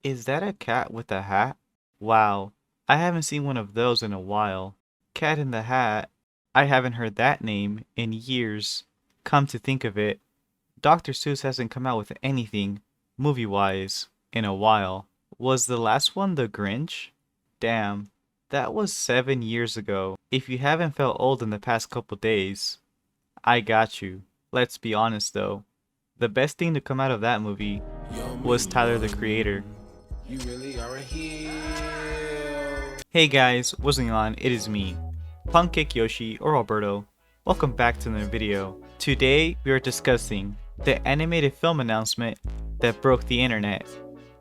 Is that a cat with a hat? Wow, I haven't seen one of those in a while. Cat in the Hat? I haven't heard that name in years. Come to think of it, Dr. Seuss hasn't come out with anything, movie-wise, in a while. Was the last one The Grinch? Damn, that was 7 years ago. If you haven't felt old in the past couple days, I got you. Let's be honest though. The best thing to come out of that movie was Tyler the Creator. You really are a heel. Hey guys, what's going on? It is me, Pancake Yoshi or Alberto. Welcome back to another video. Today we are discussing the animated film announcement that broke the internet.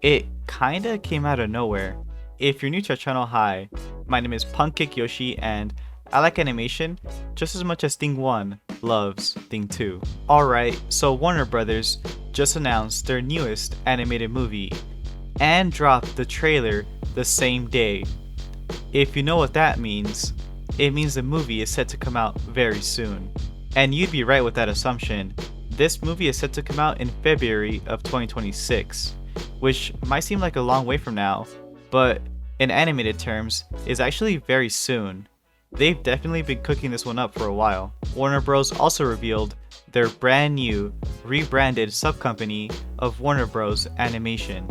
It kinda came out of nowhere. If you're new to our channel, hi, my name is Pancake Yoshi and I like animation just as much as Thing 1 loves Thing 2. Alright, so Warner Brothers just announced their newest animated movie and dropped the trailer the same day. If you know what that means, it means the movie is set to come out very soon. And you'd be right with that assumption. This movie is set to come out in February of 2026, which might seem like a long way from now, but in animated terms, is actually very soon. They've definitely been cooking this one up for a while. Warner Bros. Also revealed their brand new, rebranded sub-company of Warner Bros. Animation,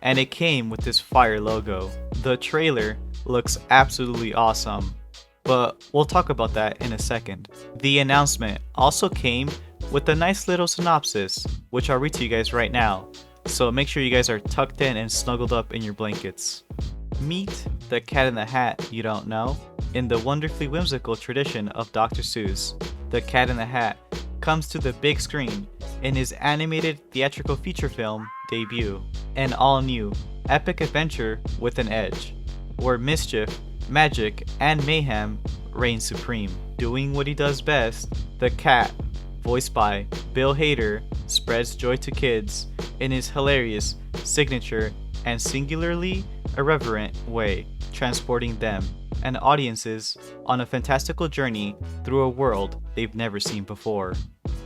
and it came with this fire logo. The trailer looks absolutely awesome, but we'll talk about that in a second. The announcement also came with a nice little synopsis, which I'll read to you guys right now, so make sure you guys are tucked in and snuggled up in your blankets. Meet the Cat in the Hat you don't know. In the wonderfully whimsical tradition of Dr. Seuss, the Cat in the Hat comes to the big screen in his animated theatrical feature film debut, an all-new epic adventure with an edge, where mischief, magic, and mayhem reign supreme. Doing what he does best, the cat, voiced by Bill Hader, spreads joy to kids in his hilarious, signature, and singularly irreverent way, transporting them and audiences on a fantastical journey through a world they've never seen before.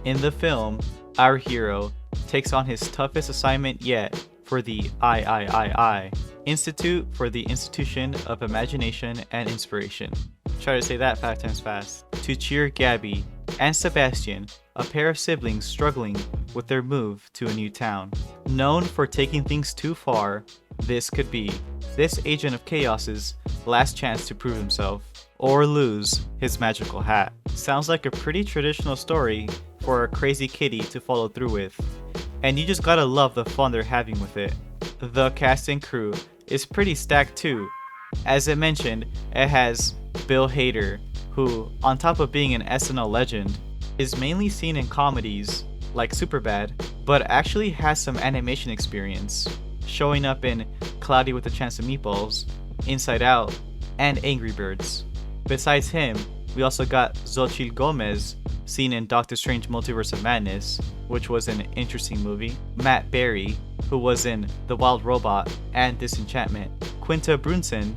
In the film, our hero takes on his toughest assignment yet for the III, Institute for the Institution of Imagination and Inspiration. Try to say that 5 times fast. To cheer Gabby and Sebastian, a pair of siblings struggling with their move to a new town. Known for taking things too far, this could be this agent of chaos's last chance to prove himself, or lose his magical hat. Sounds like a pretty traditional story for a crazy kitty to follow through with, and you just gotta love the fun they're having with it. The cast and crew is pretty stacked too. As I mentioned, it has Bill Hader, who, on top of being an SNL legend, is mainly seen in comedies like Superbad, but actually has some animation experience, showing up in Cloudy with a Chance of Meatballs, Inside Out, and Angry Birds. Besides him, we also got Xochitl Gomez, seen in Doctor Strange Multiverse of Madness, which was an interesting movie, Matt Berry, who was in The Wild Robot and Disenchantment, Quinta Brunson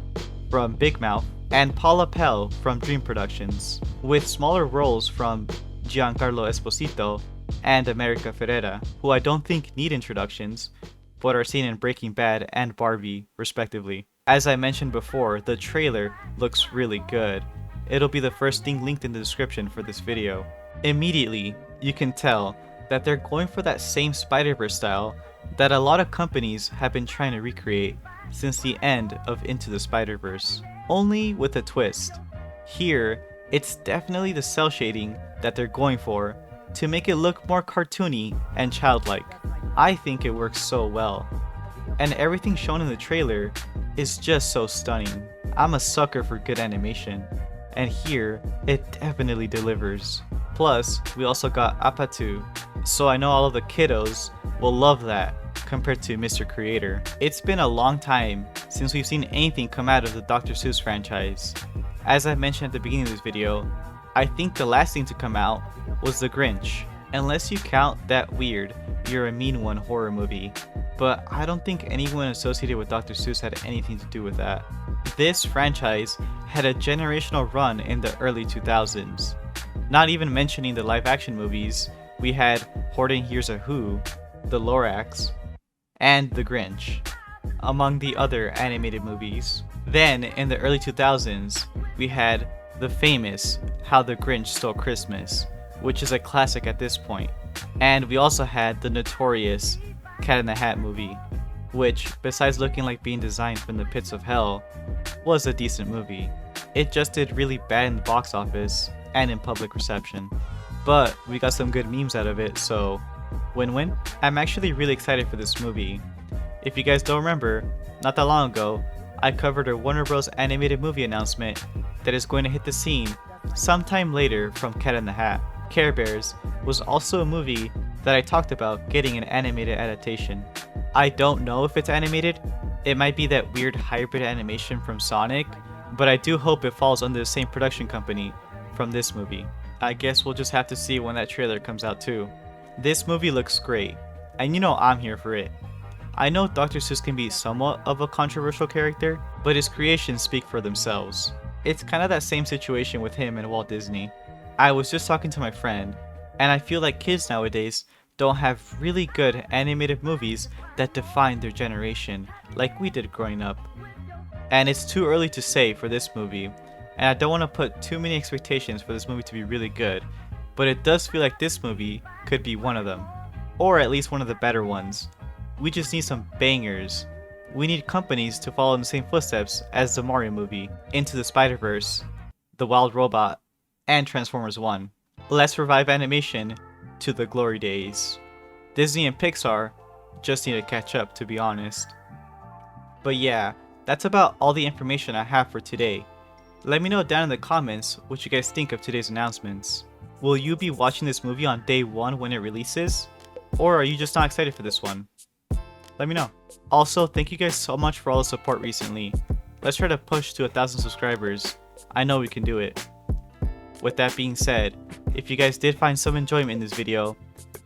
from Big Mouth, and Paula Pell from Dream Productions, with smaller roles from Giancarlo Esposito and America Ferrera, who I don't think need introductions, but are seen in Breaking Bad and Barbie, respectively. As I mentioned before, the trailer looks really good. It'll be the first thing linked in the description for this video. Immediately, you can tell that they're going for that same Spider-Verse style that a lot of companies have been trying to recreate since the end of Into the Spider-Verse, only with a twist. Here, it's definitely the cell shading that they're going for to make it look more cartoony and childlike. I think it works so well, and everything shown in the trailer is just so stunning. I'm a sucker for good animation, and here it definitely delivers. Plus, we also got Apatu, so I know all of the kiddos will love that compared to Mr. Creator. It's been a long time since we've seen anything come out of the Dr. Seuss franchise. As I mentioned at the beginning of this video, I think the last thing to come out was The Grinch, unless you count that weird You're a Mean One horror movie, but I don't think anyone associated with Dr. Seuss had anything to do with that. This franchise had a generational run in the early 2000s. Not even mentioning the live action movies, we had Horton Hears a Who, The Lorax, and The Grinch. among the other animated movies. Then, in the early 2000s, we had the famous How the Grinch Stole Christmas, which is a classic at this point. And we also had the notorious Cat in the Hat movie, which, besides looking like being designed from the pits of hell, was a decent movie. It just did really bad in the box office and in public reception. But we got some good memes out of it, so win-win. I'm actually really excited for this movie. If you guys don't remember, not that long ago, I covered a Warner Bros. Animated movie announcement that is going to hit the scene sometime later from Cat in the Hat. Care Bears was also a movie that I talked about getting an animated adaptation. I don't know if it's animated, it might be that weird hybrid animation from Sonic, but I do hope it falls under the same production company from this movie. I guess we'll just have to see when that trailer comes out too. This movie looks great, and you know I'm here for it. I know Dr. Seuss can be somewhat of a controversial character, but his creations speak for themselves. It's kind of that same situation with him and Walt Disney. I was just talking to my friend, and I feel like kids nowadays don't have really good animated movies that define their generation like we did growing up. And it's too early to say for this movie, and I don't want to put too many expectations for this movie to be really good, but it does feel like this movie could be one of them, or at least one of the better ones. We just need some bangers. We need companies to follow in the same footsteps as the Mario movie, Into the Spider-Verse, The Wild Robot, and Transformers 1. Let's revive animation to the glory days. Disney and Pixar just need to catch up, to be honest. But yeah, that's about all the information I have for today. Let me know down in the comments what you guys think of today's announcements. Will you be watching this movie on day 1 when it releases? Or are you just not excited for this one? Let me know. Also, thank you guys so much for all the support recently. Let's try to push to 1,000 subscribers. I know we can do it. With that being said, if you guys did find some enjoyment in this video,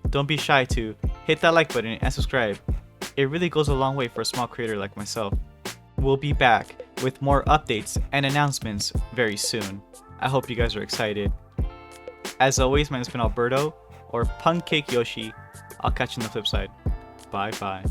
don't be shy to hit that like button and subscribe. It really goes a long way for a small creator like myself. We'll be back with more updates and announcements very soon. I hope you guys are excited. As always, my name's been Alberto, or Pancake Yoshi. I'll catch you on the flip side. Bye bye.